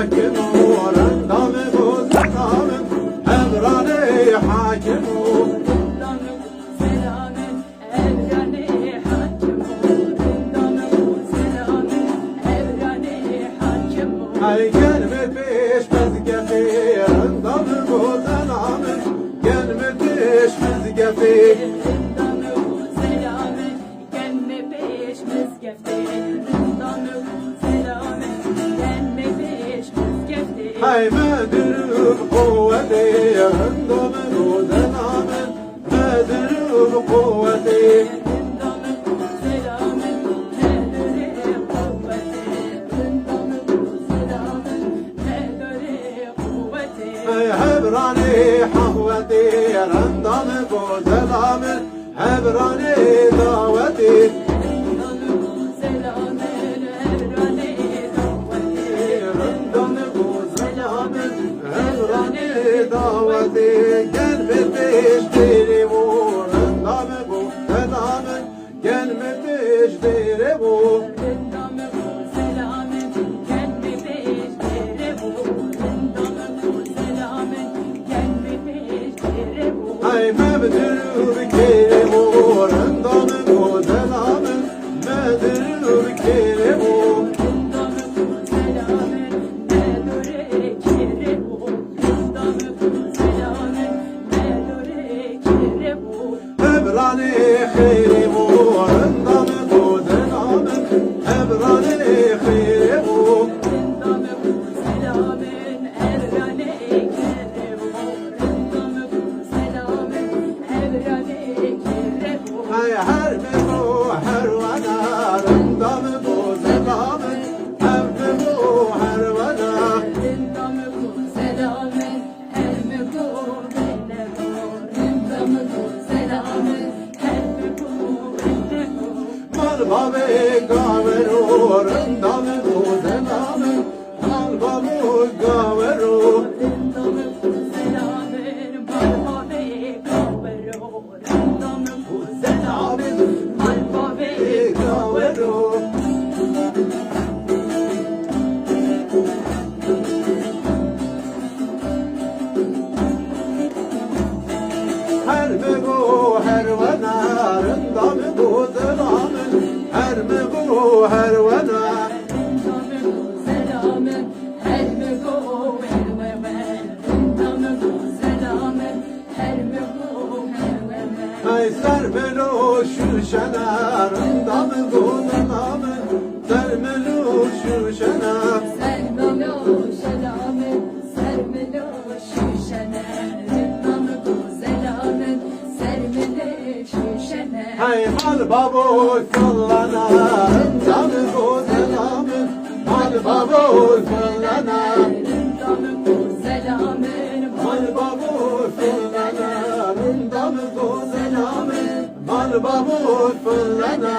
hakim randamı bu selamın evrane hakim Ay gelme peşmez gefi randamı bu selamın gelme peşmez gefi Hay medrub kuvveti randamı bu selamın medrub kuvveti hebrani havveti randamı bu selamın hebrani daveti randamı bu selamın hebrani daveti gelme peşleri bu randamı bu selamın gelme peşleri bu Ay mevdur kerimu randamı bu selamın mevdur kerimu Hebrani kherimu randamı bu selamın hebrani kherimu her memu her vana randamı bu selamın her memu her vana mal babe gaveru randamı bu selamın mal babu gaveru Her mego her vana randamı bu selamın her mego her vana Ay sermelo şu şener randamı bu selamın sermelo şu şener Hay mal babo sallana randamı bu selamın mal babo sallana mal babo sallana randamı bu selamın mal babo sallana